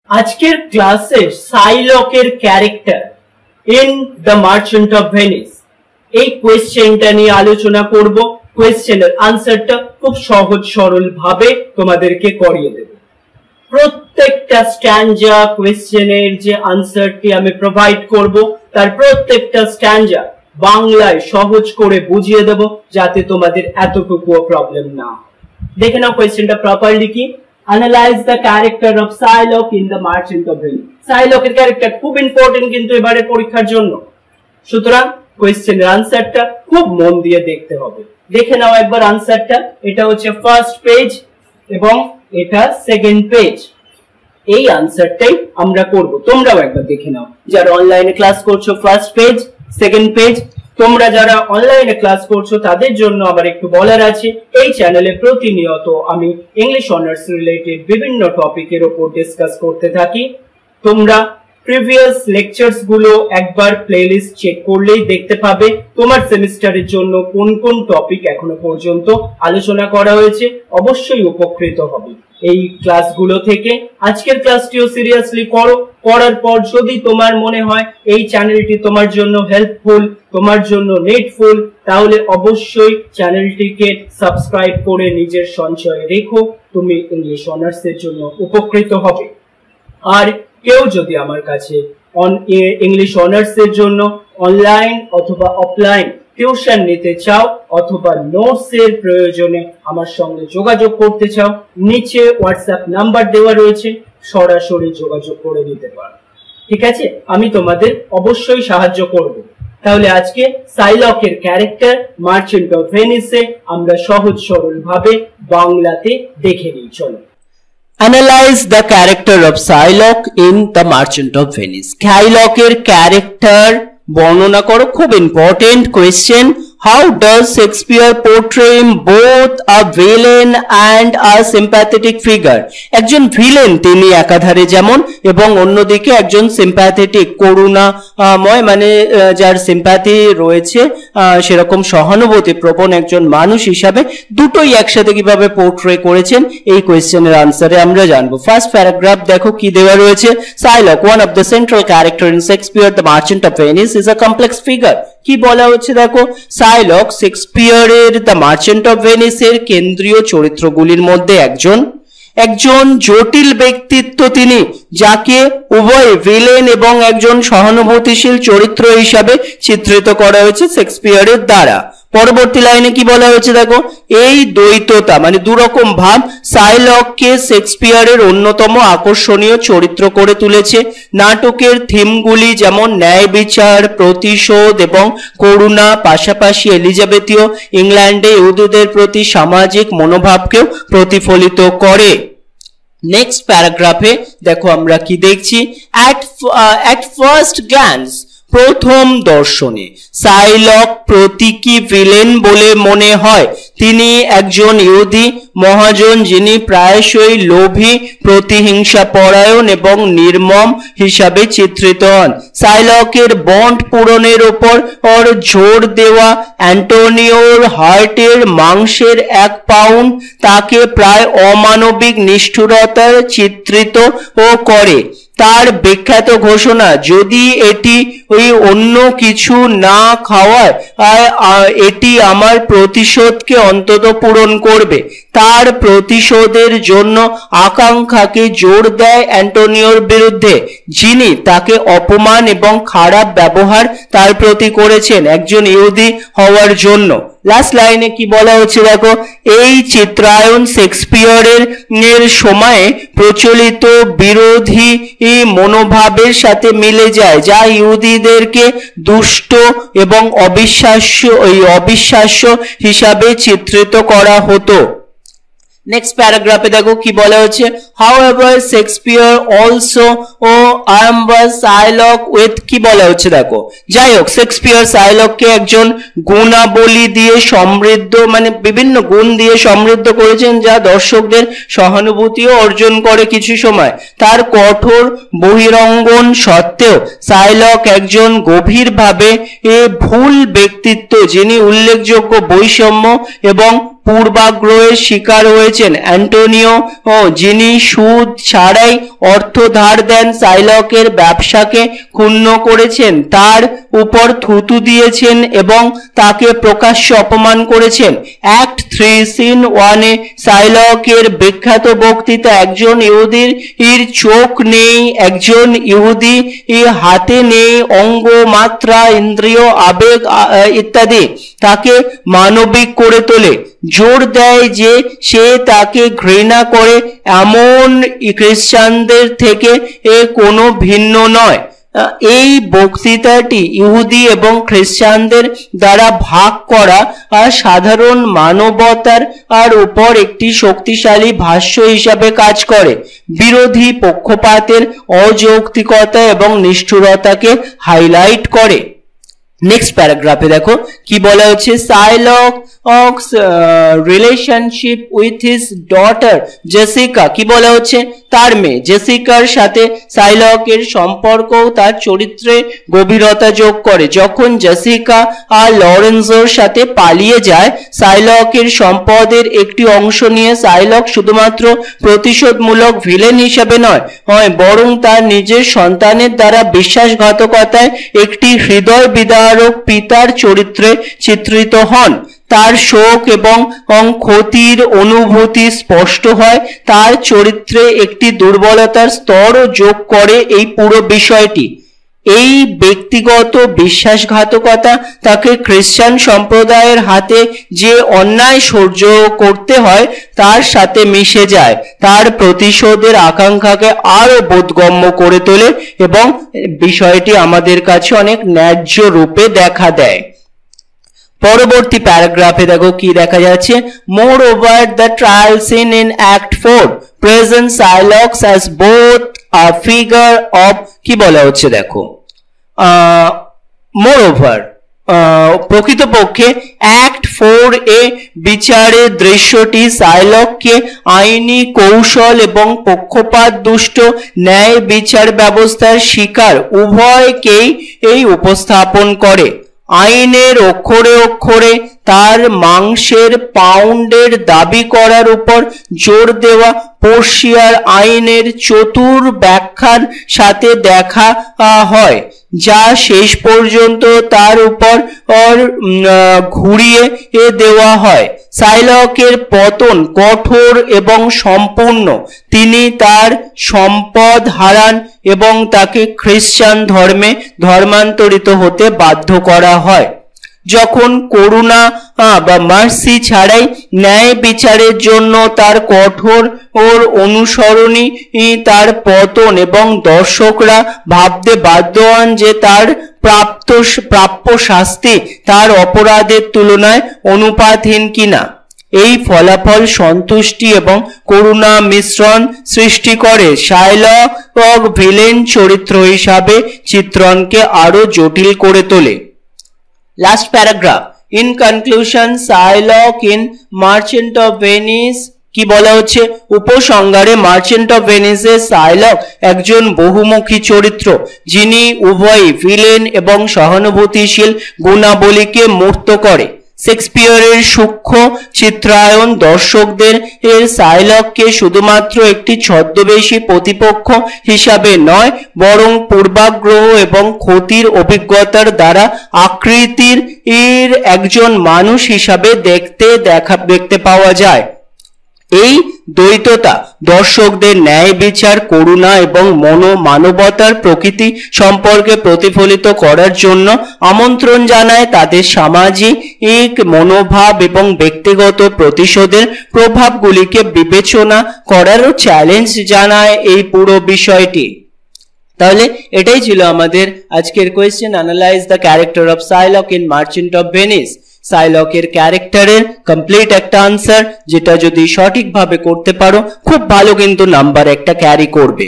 আজকের ক্লাসে সাইলকের character in the Merchant of Venice এই কোয়েশ্চেনটা নিয়ে আলোচনা করব। কোয়েশ্চেনের আনসারটা খুব সহজ সরল ভাবে তোমাদেরকে করিয়ে দেব। প্রত্যেকটা স্ট্যানজা কোয়েশ্চেনের যে আনসারটি আমি প্রোভাইড করব তার প্রত্যেকটা স্ট্যানজা বাংলায় সহজ করে বুঝিয়ে দেব যাতে তোমাদের এতটুকুও প্রবলেম না। দেখে নাও কোয়েশ্চেনটা প্রপারলি কি। Analyze the character of Shylock in the Merchant of Venice. সাইলকের ক্যারেক্টার খুব ইম্পর্টেন্ট কিন্তু এবারে পরীক্ষার জন্য, সুতরাং কোয়েশ্চেনের আনসারটা খুব মন দিয়ে দেখতে হবে। দেখে নাও একবার আনসারটা। এটা হচ্ছে ফার্স্ট পেজ এবং এটা সেকেন্ড পেজ। এই আনসারটাই আমরা করব, তোমরাও একবার দেখে নাও। যারা অনলাইনে ক্লাস করছো ফার্স্ট পেজ সেকেন্ড পেজ, তোমরা যারা অনলাইনে ক্লাস করছো তাদের জন্য আবার একটু বলার আছে, এই চ্যানেলে প্রতিনিয়ত আমি ইংলিশ অনার্স রিলেটেড বিভিন্ন টপিকের উপর ডিসকাস করতে থাকি। তোমরা প্রিভিয়াস লেকচারস গুলো একবার প্লেলিস্ট চেক করলেই দেখতে পাবে তোমার সেমিস্টারের জন্য কোন কোন টপিক এখনো পর্যন্ত আলোচনা করা হয়েছে। অবশ্যই উপকৃত হবে এই ক্লাসগুলো থেকে। আজকের ক্লাসটিও সিরিয়াসলি করো। করার পর যদি তোমার মনে হয় এই চ্যানেলটি তোমার জন্য হেল্পফুল, তোমার জন্য নিডফুল, তাহলে অবশ্যই চ্যানেলটিকে সাবস্ক্রাইব করে নিজের সঞ্চয়ে রেখো। তুমি ইংলিশ অনার্সের জন্য উপকৃত হবে। আর কেউ যদি আমার কাছে ইংলিশ অনার্সের জন্য অনলাইন অথবা অফলাইন টিউশন নিতে চাও অথবা নোটস এর প্রয়োজনে আমার সঙ্গে যোগাযোগ করতে চাও, নিচে হোয়াটসঅ্যাপ নাম্বার দেওয়া রয়েছে, সরাসরি যোগাযোগ করে নিতে পারো। ঠিক আছে, আমি তোমাদের অবশ্যই সাহায্য করব। তাহলে আজকে সাইলকের ক্যারেক্টার মার্চেন্ট অফ ভেনিসে আমরা সহজ সরল ভাবে বাংলাতে দেখে নিই। চলো। Analyze the character of Shylock in the Merchant of Venice. সাইলকের ক্যারেক্টার বর্ণনা করো। খুব important question. How does Shakespeare portray him both a villain and a sympathetic figure? একজন ভিলেন তিনি একাধারে যেমন, এবং অন্যদিকে একজন সিম্প্যাথেটিক করুণাময়, মানে যার সিম্প্যাথি রয়েছে সেরকম সহানুভূতি প্রবণ একজন মানুষ হিসাবে, দুটোই একসাথে কিভাবে পোর্ট্রে করেছেন এই কোয়েশ্চেনের আনসারে আমরা জানবো। ফার্স্ট প্যারাগ্রাফ দেখো কি দেওয়া রয়েছে। Shylock, one of the central character in Shakespeare The Merchant of Venice, is a complex figure. কি বলা হচ্ছে দেখো, সাইলক শেক্সপিয়ারের দ্য মার্চেন্ট অফ ভেনিসের কেন্দ্রীয় চরিত্রগুলির মধ্যে একজন জটিল ব্যক্তিত্ব তিনি, যাকে উভয় ভিলেন এবং একজন সহানুভূতিশীল চরিত্র হিসাবে চিত্রিত করা হয়েছে শেক্সপিয়ারের দ্বারা। পরবর্তী লাইনে কি বলা হয়েছে দেখো, এই দ্বৈততা মানে দুরকম ভাব সাইলককে শেক্সপিয়ারের অন্যতম আকর্ষণীয় চরিত্র করে তুলেছে। নাটকের থিমগুলি যেমন ন্যায় বিচার, প্রতিশোধ এবং করুণা, পাশাপাশি এলিজাবেথীয় ইংল্যান্ডে ইহুদিদের প্রতি সামাজিক মনোভাবকেও প্রতিফলিত করে। নেক্সট প্যারাগ্রাফে দেখো আমরা কি দেখছি। at first glance, প্রথম দর্শনে সাইলক প্রতীকী ভিলেন বলে মনে হয়। তিনি একজন ইহুদি মহাজন যিনি প্রায়শই লোভী, প্রতিহিংসা পরায়ণ এবং নির্মম হিসাবে চিত্রিত হন। সাইলকের বন্ড পূরণের উপর জোর দেওয়া অ্যান্টোনিওর হার্টের মাংসের 1 পাউন্ড তাকে প্রায় অমানবিক নিষ্ঠুরতার চিত্রিত ও করে। তার বিখ্যাত ঘোষণা, যদি এটি অন্য কিছু না খাওয়ায় এটি আমার প্রতিশোধকে অন্তত পূরণ করবে। তার প্রতিশোধের জন্য আকাঙ্ক্ষাকে জোর দেয় অ্যান্টোনিওর বিরুদ্ধে, যিনি তাকে অপমান এবং খারাপ ব্যবহার তার প্রতি করেছেন একজন ইহুদি হওয়ার জন্য। লাস্ট লাইনে কি বলা হচ্ছে দেখো, এই চিত্রায়ন শেক্সপিয়ারের সময়ে প্রচলিত বিরোধী মনোভাবের সাথে মিলে যায়, যা ইহুদিদেরকে দুষ্ট এবং অবিশ্বাস্য হিসাবে চিত্রিত করা হতো। নেক্সট প্যারাগ্রাফে দেখো কি বলা হচ্ছে। However, Shakespeare also arms Shylock with, কি বলা হচ্ছে দেখো, যাই হোক শেক্সপিয়ার সাইলককে একজন গুণাবলী দিয়ে সমৃদ্ধ, মানে বিভিন্ন গুণ দিয়ে সমৃদ্ধ করেছেন যা দর্শকদের সহানুভূতিও অর্জন করে কিছু সময়। তার কঠোর বহিরঙ্গন সত্ত্বেও সাইলক একজন গভীরভাবে ভুল ব্যক্তিত্ব, যিনি উল্লেখযোগ্য বৈষম্য এবং পূর্বাগ্রহের শিকার হয়েছেন অ্যান্টোনিও, যিনি সুদ ছাড়াই অর্থ ধার দেন শাইলকের ব্যবসাকে ক্ষুণ্ণ করেছেন, তার উপর থুতু দিয়েছেন এবং তাকে প্রকাশ্যে অপমান করেছেন। অ্যাক্ট 3 সিন 1 এ শাইলকের বিখ্যাত বক্তৃতা, একজন ইহুদির চোখ নেই, একজন ইহুদি হাতে নেই অঙ্গ, মাত্রা, ইন্দ্রিয়, আবেগ ইত্যাদি, তাকে মানবিক করে তোলে। জোর দেয় যে সে তাকে ঘৃণা করে, এমন খ্রিস্টানদের থেকে কোনো ভিন্ন নয়। এই বক্তৃতাটি ইহুদি এবং খ্রিস্টানদের দ্বারা ভাগ করা আর সাধারণ মানবতার উপর একটি শক্তিশালী ভাষ্য হিসাবে কাজ করে। বিরোধী পক্ষপাতের অযৌক্তিকতা এবং নিষ্ঠুরতাকে হাইলাইট করে। নেক্সট প্যারাগ্রাফে দেখো কি বলা হচ্ছে, Shylocks relationship with his daughter Jessica, কি বলা হচ্ছে, তার মেয়ে জেসিকার সাথে শাইলকের সম্পর্ক তার চরিত্রে গভীরতা যোগ করে। যখন জেসিকা আর লরেন্সোর সাথে পালিয়ে যায়, শাইলকের সম্পদের একটি অংশ নিয়ে শাইলক শুধুমাত্র প্রতিশোধমূলক ভিলেন হিসেবে নয়, বরং তার নিজের সন্তানের দ্বারা বিশ্বাসঘাতকতায় একটি হৃদয় বিদারক পিতার চরিত্রে চিত্রিত হন। তার শোক এবং ক্ষতির অনুভূতি স্পষ্ট হয়, তার চরিত্রে একটি দুর্বলতার স্তরও যোগ করে এই পুরো বিষয়টি। এই ব্যক্তিগত বিশ্বাসঘাতকতা তাকে খ্রিস্টান সম্প্রদায়ের হাতে যে অন্যায় সহ্য করতে হয় তার সাথে মিশে যায়, তার প্রতিশোধের আকাঙ্ক্ষাকে আরো বোধগম্য করে তোলে এবং বিষয়টি আমাদের কাছে অনেক ন্যায্য রূপে দেখা দেয়। পরবর্তী প্যারাগ্রাফে দেখো কি দেখা যাচ্ছে, more over the trial scene in act 4 present Shylocks as both a figure of, কি বলা হচ্ছে দেখো, মোর ওভার প্রকৃতপক্ষে অ্যাক্ট 4 এ বিচারের দৃশ্যটি শাইলককে আইনি কৌশল এবং পক্ষপাত দুষ্ট ন্যায় বিচার ব্যবস্থার শিকার উভয়কেই এই উপস্থাপন করে। আইনের অক্ষরে অক্ষরে তার মাংসের পাউন্ডের দাবি করার উপর জোর দেওয়া পর্ষিয়ার আইনের চতুর ব্যাখ্যার সাথে দেখা হয়, যা শেষ পর্যন্ত তার উপর ঘুরিয়ে দেওয়া হয়। শাইলকের পতন কঠোর এবং সম্পূর্ণ। তিনি তার সম্পদ হারান এবং তাকে খ্রিস্টান ধর্মে ধর্মান্তরিত হতে বাধ্য করা হয়। যখন করুণা বা মার্সি ছাড়াই ন্যায় বিচারের জন্য তার কঠোর অনুসরণই তার পতন, এবং দর্শকরা ভাবতে বাধ্য হন যে তার প্রাপ্য শাস্তি তার অপরাধের তুলনায় অনুপাতহীন কিনা। এই ফলাফল সন্তুষ্টি এবং করুণা মিশ্রণ সৃষ্টি করে, শাইলক ভিলেন চরিত্র হিসাবে চিত্রণকে আরো জটিল করে তোলে। Last paragraph, in conclusion Shylock in Merchant of Venice, কি বলা হচ্ছে, উপসংহারে মার্চেন্ট অফ ভেনিসে শাইলক একজন বহুমুখী চরিত্র, যিনি উভয়ই ভিলেন এবং সহানুভূতিশীল গুণাবলীকে মূর্ত করে। শেক্সপিয়রের সূক্ষ্ম চিত্রায়ন দর্শকদের শাইলককে শুধুমাত্র একটি ছদ্মবেশী প্রতিপক্ষ হিসাবে নয়, বরং পূর্বাগ্রহ এবং ক্ষতির অভিজ্ঞতার দ্বারা আকৃতির একজন মানুষ হিসাবে দেখতে পাওয়া যায়। এই দ্বৈততা দর্শকদের ন্যায় বিচার, করুণা এবং মানবতার প্রকৃতি সম্পর্কে প্রতিফলিত করার জন্য আমন্ত্রণ জানায়, তাদের সামাজিক মনোভাব এবং ব্যক্তিগত প্রতিশোধের প্রভাবগুলিকে বিবেচনা করারও চ্যালেঞ্জ জানায় এই পুরো বিষয়টি। তাহলে এটাই ছিল আমাদের আজকের question, analyse the character of Shylock in Merchant of Venice. শাইলকের ক্যারেক্টারের কমপ্লিট একটা আনসার, যেটা যদি সঠিকভাবে করতে পারো খুব ভালো কিন্তু নাম্বার একটা ক্যারি করবে।